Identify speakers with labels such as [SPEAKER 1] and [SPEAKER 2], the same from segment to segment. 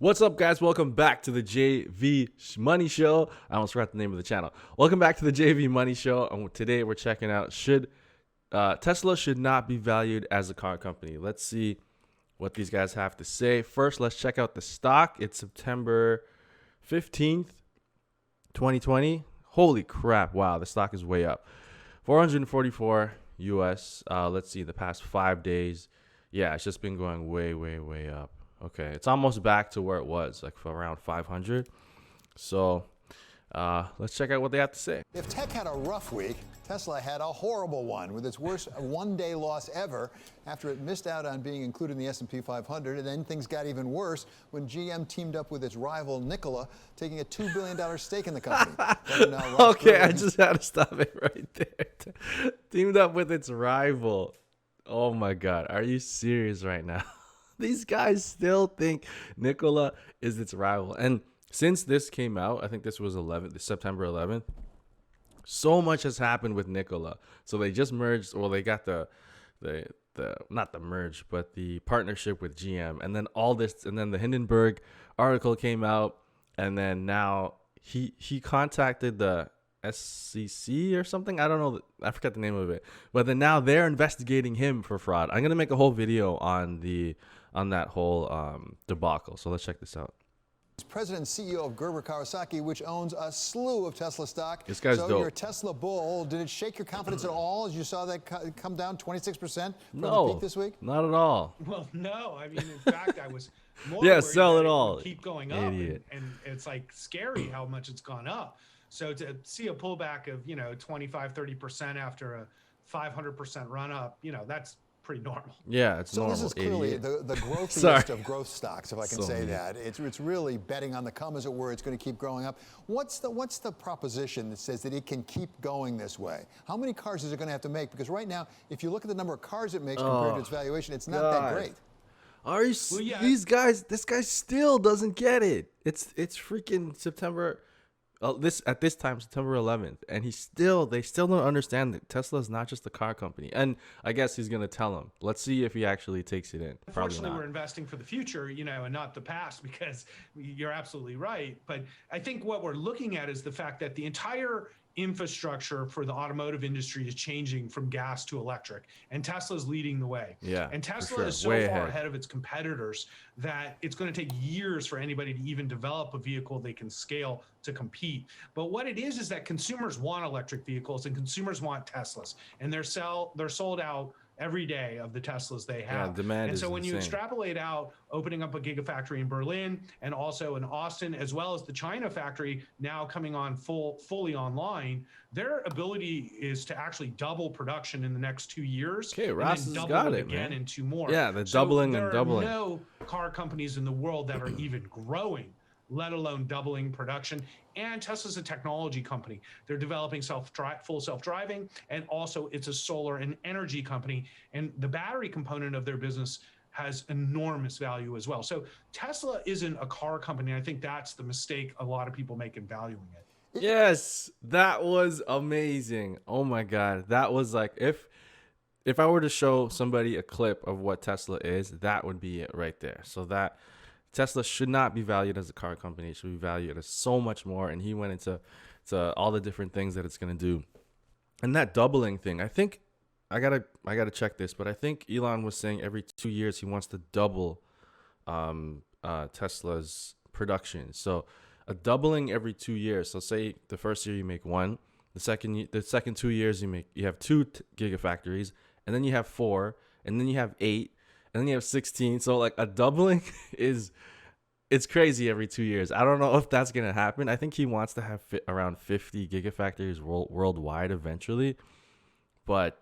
[SPEAKER 1] What's up, guys? Welcome back to the JV Money Show. I almost forgot the name of the channel. Welcome back to the JV Money Show. And today we're checking out Tesla should not be valued as a car company. Let's see what these guys have to say. First, let's check out the stock. It's September 15th, 2020. Holy crap. Wow, the stock is way up. 444 US. Let's see the past 5 days. Yeah, it's just been going way up. Okay, it's almost back to where it was, like for around 500. So let's check out what they have to say.
[SPEAKER 2] If tech had a rough week, Tesla had a horrible one with its worst one-day loss ever after it missed out on being included in the S&P 500. And then things got even worse when GM teamed up with its rival Nikola, taking a $2 billion stake in the company.
[SPEAKER 1] Okay, I just had to stop it right there. Teamed up with its rival. Oh my God, are you serious right now? These guys still think Nikola is its rival. And since this came out, I think this was September 11th, so much has happened with Nikola. So they just merged, or they got the not the merge, but the partnership with GM. And then all this, and then the Hindenburg article came out, and then now he contacted the SEC or something. I don't know. I forgot the name of it. But then now they're investigating him for fraud. I'm gonna make a whole video on that whole debacle. So let's check this out.
[SPEAKER 2] President and CEO of Gerber Kawasaki, which owns a slew of Tesla stock.
[SPEAKER 1] This guy's
[SPEAKER 2] so
[SPEAKER 1] dope.
[SPEAKER 2] You're a Tesla bull. Did it shake your confidence at all as you saw that come down 26% from
[SPEAKER 1] No,
[SPEAKER 2] the peak this week?
[SPEAKER 1] Not at all.
[SPEAKER 3] Well, no. I mean, in fact, I was more
[SPEAKER 1] Yeah,
[SPEAKER 3] worried
[SPEAKER 1] sell
[SPEAKER 3] that
[SPEAKER 1] it all.
[SPEAKER 3] would keep going up,
[SPEAKER 1] Idiot.
[SPEAKER 3] and it's like scary how much it's gone up. So to see a pullback of 25-30% after a 500% run up, that's pretty normal.
[SPEAKER 1] Yeah, it's normal.
[SPEAKER 2] So this is clearly
[SPEAKER 1] idiot.
[SPEAKER 2] the growthiest of growth stocks, if I can
[SPEAKER 1] So
[SPEAKER 2] say
[SPEAKER 1] mean.
[SPEAKER 2] that. It's really betting on the come, as it were. It's going to keep growing up. What's the proposition that says that it can keep going this way? How many cars is it going to have to make? Because right now, if you look at the number of cars it makes compared to its valuation, it's not that great.
[SPEAKER 1] Are you?
[SPEAKER 3] Well, yeah.
[SPEAKER 1] These guys. This guy still doesn't get it. It's freaking September. At this time, September 11th, and they still don't understand that Tesla is not just a car company. And I guess he's gonna tell them. Let's see if he actually takes it in. Probably
[SPEAKER 3] Unfortunately,
[SPEAKER 1] not.
[SPEAKER 3] we're investing for the future, and not the past, because you're absolutely right. But I think what we're looking at is the fact that the entire infrastructure for the automotive industry is changing from gas to electric, and Tesla's leading the way.
[SPEAKER 1] Yeah,
[SPEAKER 3] and Tesla
[SPEAKER 1] sure.
[SPEAKER 3] is so
[SPEAKER 1] Way
[SPEAKER 3] far
[SPEAKER 1] ahead.
[SPEAKER 3] ahead of its competitors that it's going to take years for anybody to even develop a vehicle they can scale to compete. But what it is that consumers want electric vehicles, and consumers want Teslas, and they're sold out every day of the Teslas they have.
[SPEAKER 1] Yeah, demand
[SPEAKER 3] and so
[SPEAKER 1] is
[SPEAKER 3] when you
[SPEAKER 1] insane.
[SPEAKER 3] extrapolate out opening up a gigafactory in Berlin and also in Austin, as well as the China factory now coming on fully online, their ability is to actually double production in the next 2 years.
[SPEAKER 1] Okay,
[SPEAKER 3] and
[SPEAKER 1] Ross
[SPEAKER 3] then
[SPEAKER 1] has
[SPEAKER 3] double
[SPEAKER 1] got
[SPEAKER 3] it
[SPEAKER 1] it,
[SPEAKER 3] again
[SPEAKER 1] man.
[SPEAKER 3] in 2 more.
[SPEAKER 1] Yeah, the doubling and doubling.
[SPEAKER 3] There are no car companies in the world that are even growing, let alone doubling production. And Tesla's a technology company. They're developing full self-driving, and also it's a solar and energy company. And the battery component of their business has enormous value as well. So Tesla isn't a car company. I think that's the mistake a lot of people make in valuing it.
[SPEAKER 1] Yes, that was amazing. Oh my God, that was like if I were to show somebody a clip of what Tesla is, that would be it right there. So that Tesla should not be valued as a car company. It should be valued as so much more. And he went into all the different things that it's going to do. And that doubling thing, I think I gotta check this, but I think Elon was saying every 2 years he wants to double Tesla's production. So a doubling every 2 years. So say the first year you make one, the second 2 years you have two gigafactories, and then you have 4, and then you have 8. And then you have 16. So like a doubling it's crazy every 2 years. I don't know if that's going to happen. I think he wants to have around 50 gigafactories worldwide eventually. But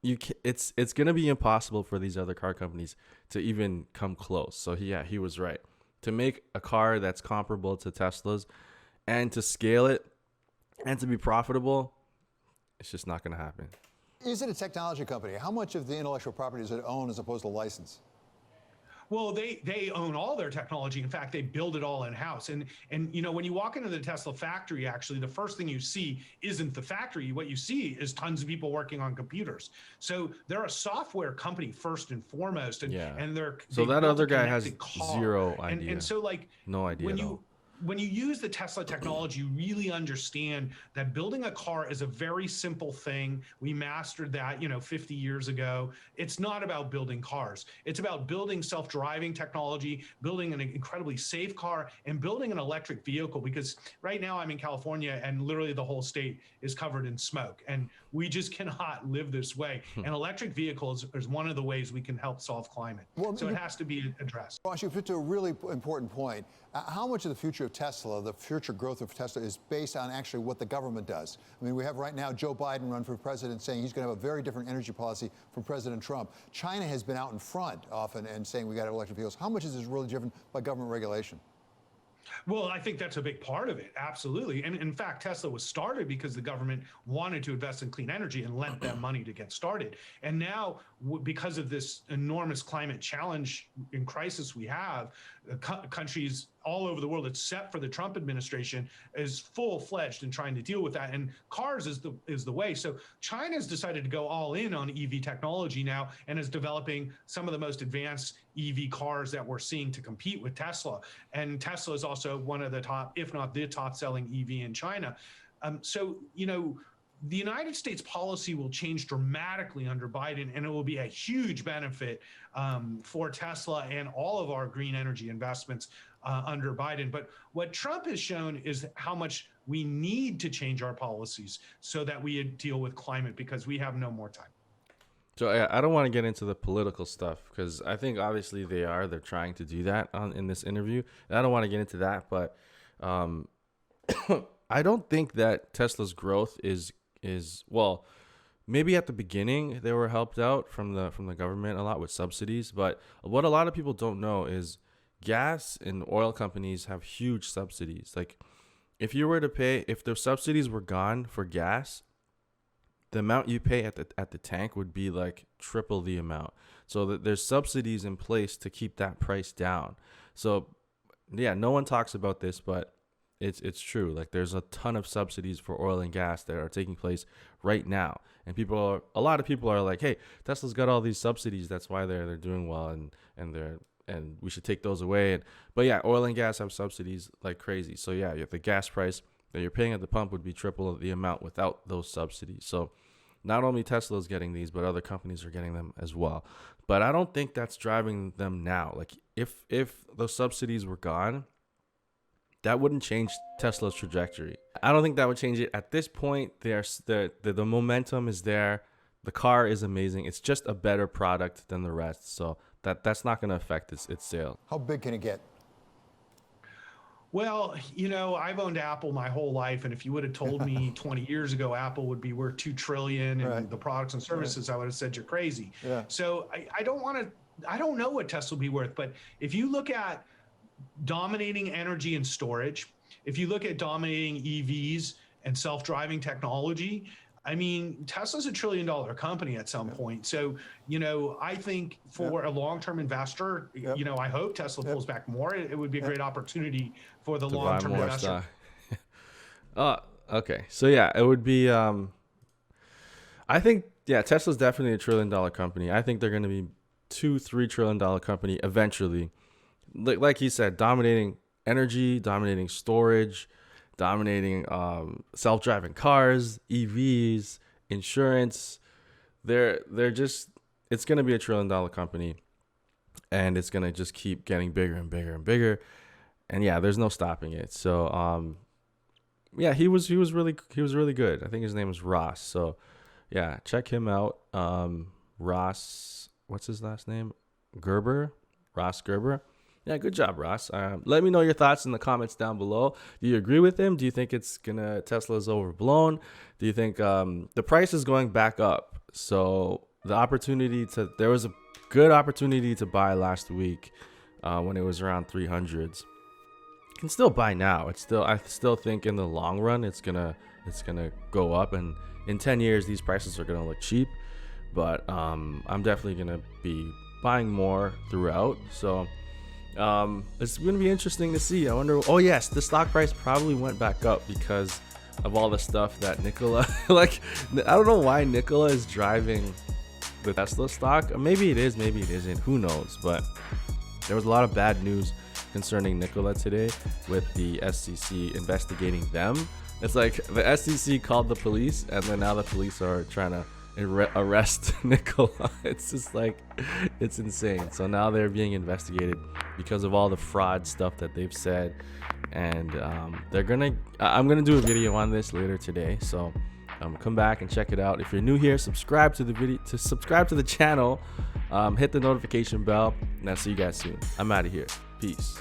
[SPEAKER 1] it's going to be impossible for these other car companies to even come close. So yeah, he was right. To make a car that's comparable to Tesla's and to scale it and to be profitable, it's just not going to happen.
[SPEAKER 2] Is it a technology company? How much of the intellectual property does it own as opposed to license?
[SPEAKER 3] Well, they own all their technology. In fact, they build it all in house. And you know, when you walk into the Tesla factory, actually, the first thing you see isn't the factory. What you see is tons of people working on computers. So they're a software company first and foremost, and
[SPEAKER 1] Yeah.
[SPEAKER 3] and
[SPEAKER 1] So
[SPEAKER 3] they've
[SPEAKER 1] that
[SPEAKER 3] built
[SPEAKER 1] other
[SPEAKER 3] a
[SPEAKER 1] guy has
[SPEAKER 3] connected car.
[SPEAKER 1] zero idea.
[SPEAKER 3] And so like
[SPEAKER 1] No idea
[SPEAKER 3] when
[SPEAKER 1] at all.
[SPEAKER 3] when you use the Tesla technology, you really understand that building a car is a very simple thing. We mastered that, 50 years ago. It's not about building cars. It's about building self-driving technology, building an incredibly safe car, and building an electric vehicle. Because right now I'm in California and literally the whole state is covered in smoke. And we just cannot live this way. And electric vehicles is one of the ways we can help solve climate. So it has to be addressed.
[SPEAKER 2] Ross, you put to a really important point. How much of the future of Tesla, the future growth of Tesla, is based on actually what the government does? I mean, we have right now Joe Biden run for president saying he's going to have a very different energy policy from President Trump. China has been out in front often and saying we got to have electric vehicles. How much is this really driven by government regulation?
[SPEAKER 3] Well, I think that's a big part of it. Absolutely. And in fact, Tesla was started because the government wanted to invest in clean energy and lent them money to get started. And now, because of this enormous climate challenge and crisis we have, countries all over the world, except for the Trump administration, is full-fledged in trying to deal with that. And cars is the way. So China's decided to go all in on EV technology now and is developing some of the most advanced EV cars that we're seeing to compete with Tesla. And Tesla is also one of the top, if not the top selling EV in China. The United States policy will change dramatically under Biden, and it will be a huge benefit for Tesla and all of our green energy investments under Biden. But what Trump has shown is how much we need to change our policies so that we deal with climate, because we have no more time.
[SPEAKER 1] So I don't want to get into the political stuff because I think obviously they're trying to do that in this interview. And I don't want to get into that, but I don't think that Tesla's growth is well, maybe at the beginning they were helped out from the government a lot with subsidies, but what a lot of people don't know is gas and oil companies have huge subsidies. Like if the subsidies were gone for gas, the amount you pay at the tank would be like triple the amount. So that there's subsidies in place to keep that price down. So yeah, no one talks about this, but it's true. Like there's a ton of subsidies for oil and gas that are taking place right now. And a lot of people are like, hey, Tesla's got all these subsidies. That's why they're doing well and we should take those away. But yeah, oil and gas have subsidies like crazy. So yeah, the gas price that you're paying at the pump would be triple the amount without those subsidies. So not only Tesla is getting these, but other companies are getting them as well. But I don't think that's driving them now. Like if those subsidies were gone, that wouldn't change Tesla's trajectory. I don't think that would change it at this point. The momentum is there. The car is amazing. It's just a better product than the rest. So that's not going to affect its sale.
[SPEAKER 2] How big can it get?
[SPEAKER 3] Well, I've owned Apple my whole life, and if you would have told me 20 years ago Apple would be worth $2 trillion and the products and services, I would have said you're crazy.
[SPEAKER 2] Yeah.
[SPEAKER 3] So I don't know what Tesla will be worth, but if you look at dominating energy and storage, if you look at dominating EVs and self-driving technology, I mean, Tesla's $1 trillion company at some point. So, I think for a long-term investor, I hope Tesla pulls back more. It would be a great opportunity for the long-term investor.
[SPEAKER 1] Okay. So yeah, it would be, I think, Tesla's definitely $1 trillion company. I think they're going to be $2-3 trillion company eventually. Like he said, dominating energy, dominating storage, dominating self-driving cars, EVs, insurance. It's going to be $1 trillion company, and it's going to just keep getting bigger and bigger and bigger. And yeah, there's no stopping it. So he was really good. I think his name was Ross. So yeah, check him out. Ross, what's his last name? Gerber, Ross Gerber. Yeah, good job, Ross. Let me know your thoughts in the comments down below. Do you agree with him? Do you think Tesla's overblown? Do you think the price is going back up? So there was a good opportunity to buy last week when it was around 300s. You can still buy now. I still think in the long run it's gonna go up, and in 10 years these prices are gonna look cheap. But I'm definitely gonna be buying more throughout. So it's going to be interesting to see. I wonder. Oh yes, the stock price probably went back up because of all the stuff that Nikola like. I don't know why Nikola is driving the Tesla stock. Maybe it is, maybe it isn't. Who knows? But there was a lot of bad news concerning Nikola today with the SEC investigating them. It's like the SEC called the police, and then now the police are trying to arrest Nikola. It's just like, it's insane. So now they're being investigated because of all the fraud stuff that they've said, and I'm gonna do a video on this later today. So come back and check it out. If you're new here, subscribe to the video, subscribe to the channel, hit the notification bell, and I'll see you guys soon. I'm out of here. Peace.